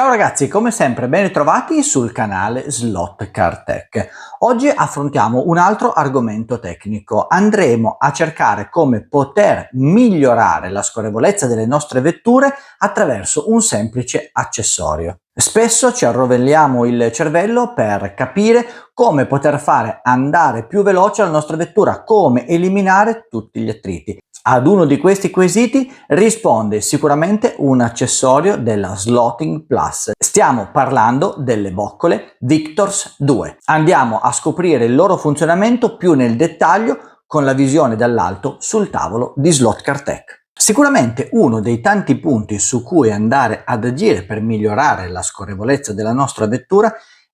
Ciao ragazzi, come sempre ben ritrovati sul canale Slot Car Tech. Oggi affrontiamo un altro argomento tecnico. Andremo a cercare come poter migliorare la scorrevolezza delle nostre vetture attraverso un semplice accessorio. Spesso ci arrovelliamo il cervello per capire come poter fare andare più veloce la nostra vettura, come eliminare tutti gli attriti. Ad uno di questi quesiti risponde sicuramente un accessorio della Slotting Plus. Stiamo parlando delle boccole Victors 2. Andiamo a scoprire il loro funzionamento più nel dettaglio con la visione dall'alto sul tavolo di Slot Car Tech. Sicuramente uno dei tanti punti su cui andare ad agire per migliorare la scorrevolezza della nostra vettura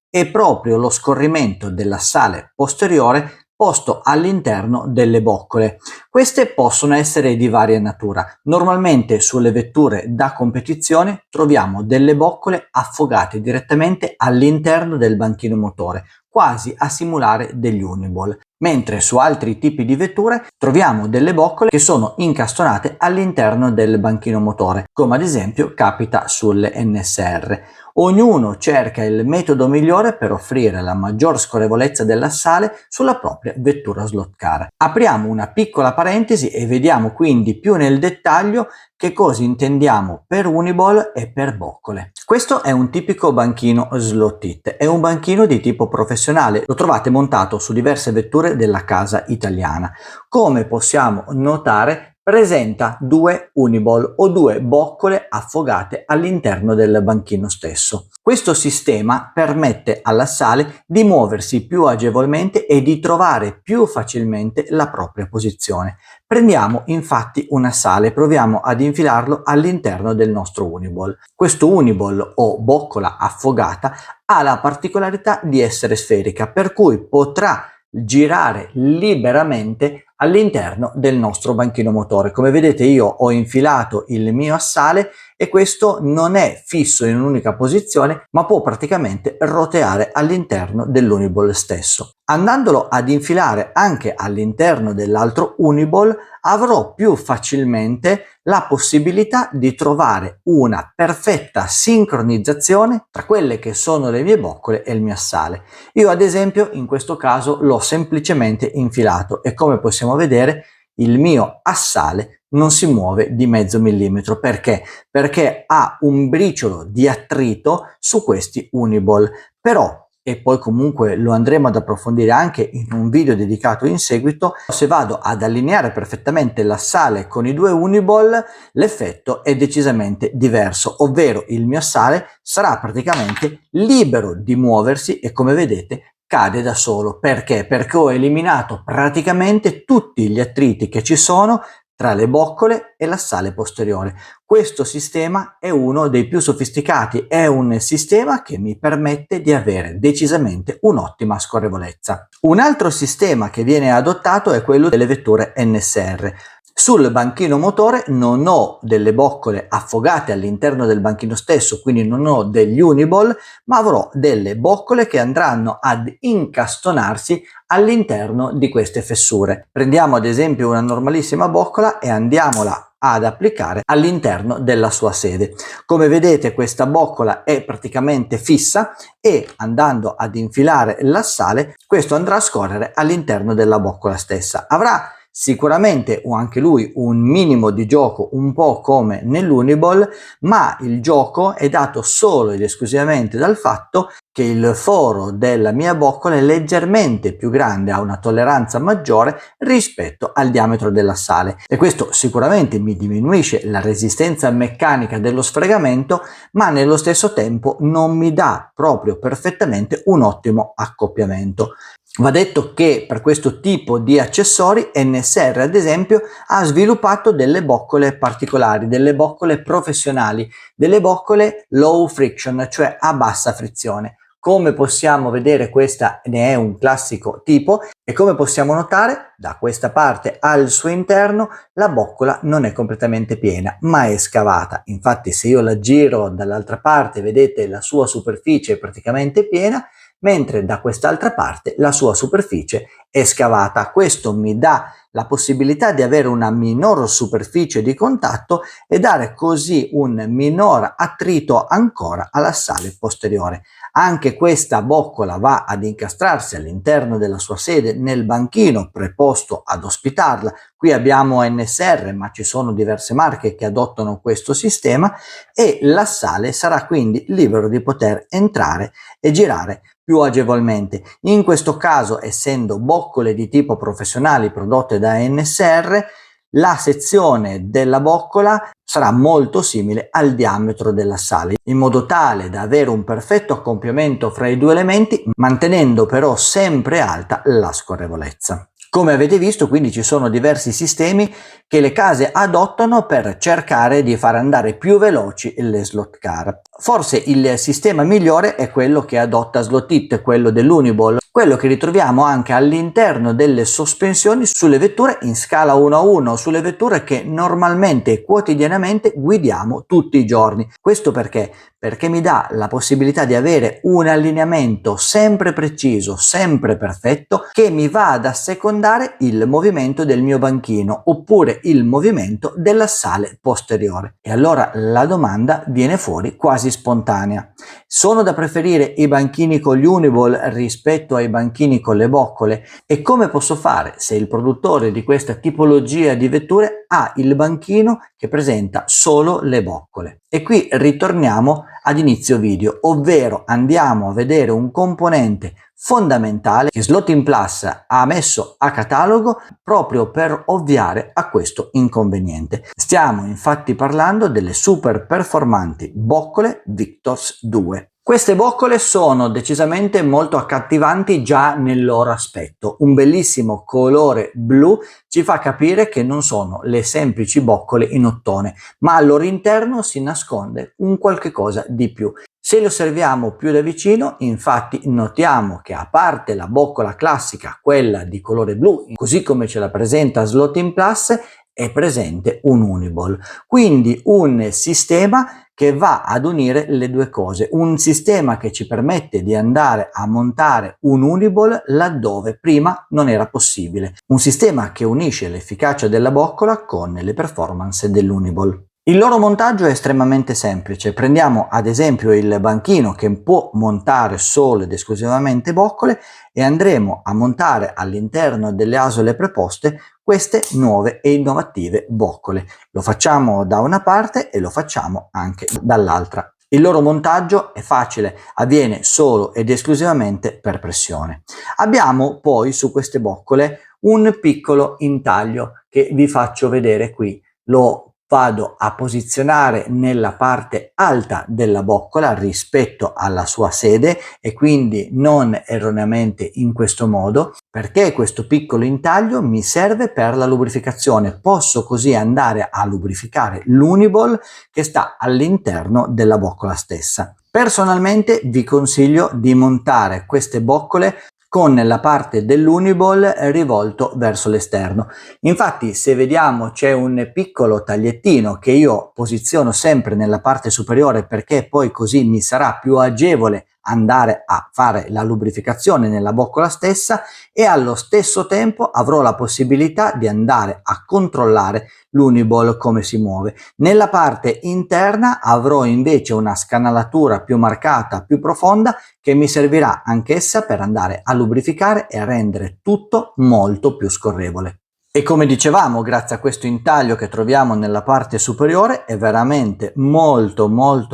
è proprio lo scorrimento dell'assale posteriore posto all'interno delle boccole. Queste possono essere di varia natura. Normalmente sulle vetture da competizione troviamo delle boccole affogate direttamente all'interno del banchino motore, quasi a simulare degli Uniball, mentre su altri tipi di vetture troviamo delle boccole che sono incastonate all'interno del banchino motore, come ad esempio capita sulle NSR. Ognuno cerca il metodo migliore per offrire la maggior scorrevolezza dell'assale sulla propria vettura slot car. Apriamo una piccola parentesi e vediamo quindi più nel dettaglio che cosa intendiamo per Uniball e per boccole. Questo è un tipico banchino slot it, è un banchino di tipo professionale, lo trovate montato su diverse vetture della casa italiana. Come possiamo notare, presenta due Uniball o due boccole affogate all'interno del banchino stesso. Questo sistema permette all'assale di muoversi più agevolmente e di trovare più facilmente la propria posizione. Prendiamo infatti un assale e proviamo ad infilarlo all'interno del nostro Uniball. Questo Uniball o boccola affogata ha la particolarità di essere sferica, per cui potrà girare liberamente all'interno del nostro banchino motore. Come vedete io ho infilato il mio assale e questo non è fisso in un'unica posizione, ma può praticamente roteare all'interno dell'Uniball stesso. Andandolo ad infilare anche all'interno dell'altro Uniball avrò più facilmente la possibilità di trovare una perfetta sincronizzazione tra quelle che sono le mie boccole e il mio assale. Io ad esempio in questo caso l'ho semplicemente infilato e come possiamo vedere il mio assale non si muove di mezzo millimetro. Perché? Perché ha un briciolo di attrito su questi Uniball. Però, e poi comunque lo andremo ad approfondire anche in un video dedicato in seguito, se vado ad allineare perfettamente l'assale con i due Uniball, l'effetto è decisamente diverso, ovvero il mio assale sarà praticamente libero di muoversi e come vedete cade da solo. Perché? Perché ho eliminato praticamente tutti gli attriti che ci sono tra le boccole e l'assale posteriore. Questo sistema è uno dei più sofisticati, è un sistema che mi permette di avere decisamente un'ottima scorrevolezza. Un altro sistema che viene adottato è quello delle vetture NSR. Sul banchino motore non ho delle boccole affogate all'interno del banchino stesso, quindi non ho degli Uniball, ma avrò delle boccole che andranno ad incastonarsi all'interno di queste fessure. Prendiamo ad esempio una normalissima boccola e andiamola ad applicare all'interno della sua sede. Come vedete questa boccola è praticamente fissa e andando ad infilare l'assale questo andrà a scorrere all'interno della boccola stessa. Avrà sicuramente anche lui un minimo di gioco, un po' come nell'Uniball, ma il gioco è dato solo ed esclusivamente dal fatto che il foro della mia boccola è leggermente più grande, ha una tolleranza maggiore rispetto al diametro dell'assale e questo sicuramente mi diminuisce la resistenza meccanica dello sfregamento, ma nello stesso tempo non mi dà proprio perfettamente un ottimo accoppiamento. Va detto che per questo tipo di accessori NSR ad esempio ha sviluppato delle boccole particolari, delle boccole professionali, delle boccole low friction, cioè a bassa frizione. Come possiamo vedere questa ne è un classico tipo e come possiamo notare da questa parte al suo interno la boccola non è completamente piena ma è scavata. Infatti se io la giro dall'altra parte vedete la sua superficie è praticamente piena, mentre da quest'altra parte la sua superficie è scavata. Questo mi dà la possibilità di avere una minor superficie di contatto e dare così un minor attrito ancora alla sale posteriore. Anche questa boccola va ad incastrarsi all'interno della sua sede nel banchino preposto ad ospitarla. Qui abbiamo NSR, ma ci sono diverse marche che adottano questo sistema e l'assale sarà quindi libero di poter entrare e girare più agevolmente. In questo caso, essendo boccole di tipo professionali prodotte da NSR, la sezione della boccola sarà molto simile al diametro dell'assale, in modo tale da avere un perfetto accoppiamento fra i due elementi, mantenendo però sempre alta la scorrevolezza. Come avete visto, quindi ci sono diversi sistemi che le case adottano per cercare di far andare più veloci le slot car. Forse il sistema migliore è quello che adotta Slot-It, quello dell'Uniball, quello che ritroviamo anche all'interno delle sospensioni sulle vetture in scala 1:1, sulle vetture che normalmente e quotidianamente guidiamo tutti i giorni. Questo perché? Perché mi dà la possibilità di avere un allineamento sempre preciso, sempre perfetto, che mi va ad assecondare il movimento del mio banchino oppure il movimento dell'assale posteriore. E allora la domanda viene fuori quasi spontanea. Sono da preferire i banchini con gli Uniball rispetto ai banchini con le boccole? E come posso fare se il produttore di questa tipologia di vetture ha il banchino che presenta solo le boccole? E qui ritorniamo ad inizio video, ovvero andiamo a vedere un componente fondamentale che Slot-In Plus ha messo a catalogo proprio per ovviare a questo inconveniente. Stiamo infatti parlando delle super performanti boccole Victor's 2. Queste boccole sono decisamente molto accattivanti già nel loro aspetto. Un bellissimo colore blu ci fa capire che non sono le semplici boccole in ottone, ma al loro interno si nasconde un qualche cosa di più. Se le osserviamo più da vicino, infatti notiamo che a parte la boccola classica, quella di colore blu, così come ce la presenta Slot-In Plus, è presente un Uniball. Quindi un sistema che va ad unire le due cose, un sistema che ci permette di andare a montare un Uniball laddove prima non era possibile, un sistema che unisce l'efficacia della boccola con le performance dell'Uniball. Il loro montaggio è estremamente semplice. Prendiamo ad esempio il banchino che può montare solo ed esclusivamente boccole e andremo a montare all'interno delle asole preposte queste nuove e innovative boccole. Lo facciamo da una parte e lo facciamo anche dall'altra. Il loro montaggio è facile, avviene solo ed esclusivamente per pressione. Abbiamo poi su queste boccole un piccolo intaglio che vi faccio vedere qui. Lo vado a posizionare nella parte alta della boccola rispetto alla sua sede e quindi non erroneamente in questo modo, perché questo piccolo intaglio mi serve per la lubrificazione. Posso così andare a lubrificare l'Uniball che sta all'interno della boccola stessa. Personalmente vi consiglio di montare queste boccole con la parte dell'Uniball rivolto verso l'esterno. Infatti, se vediamo, c'è un piccolo tagliettino che io posiziono sempre nella parte superiore perché poi così mi sarà più agevole andare a fare la lubrificazione nella boccola stessa e allo stesso tempo avrò la possibilità di andare a controllare l'Uniball come si muove. Nella parte interna avrò invece una scanalatura più marcata, più profonda, che mi servirà anch'essa per andare a lubrificare e a rendere tutto molto più scorrevole. E come dicevamo, grazie a questo intaglio che troviamo nella parte superiore è veramente molto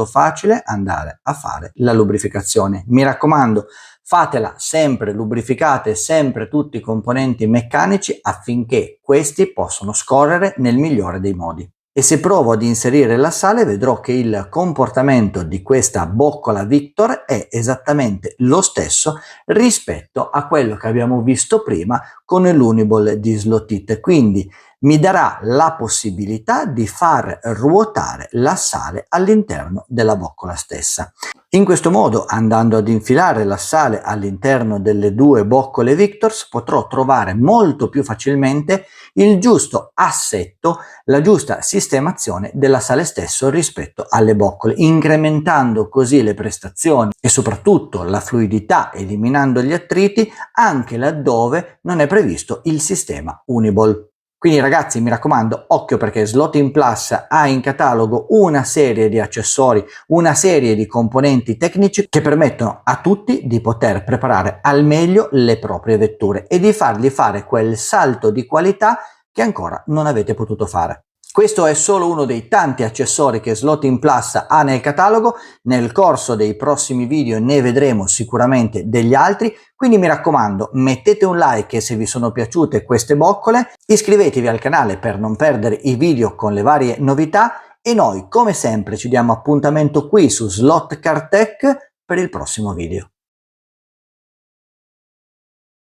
facile andare a fare la lubrificazione. Mi raccomando, fatela sempre, lubrificate sempre tutti i componenti meccanici affinché questi possano scorrere nel migliore dei modi. E se provo ad inserire la sale vedrò che il comportamento di questa boccola Victor è esattamente lo stesso rispetto a quello che abbiamo visto prima con l'Uniball di Slot-It, quindi mi darà la possibilità di far ruotare la sale all'interno della boccola stessa. In questo modo, andando ad infilare la sale all'interno delle due boccole Victors, potrò trovare molto più facilmente il giusto assetto, la giusta sistemazione della sale stesso rispetto alle boccole, incrementando così le prestazioni e soprattutto la fluidità, eliminando gli attriti anche laddove non è previsto il sistema Uniball. Quindi ragazzi, mi raccomando, occhio, perché Slot-in Plus ha in catalogo una serie di accessori, una serie di componenti tecnici che permettono a tutti di poter preparare al meglio le proprie vetture e di fargli fare quel salto di qualità che ancora non avete potuto fare. Questo è solo uno dei tanti accessori che Slot-in Plus ha nel catalogo. Nel corso dei prossimi video ne vedremo sicuramente degli altri, quindi mi raccomando, mettete un like se vi sono piaciute queste boccole, iscrivetevi al canale per non perdere i video con le varie novità e noi come sempre ci diamo appuntamento qui su Slot Car Tech per il prossimo video.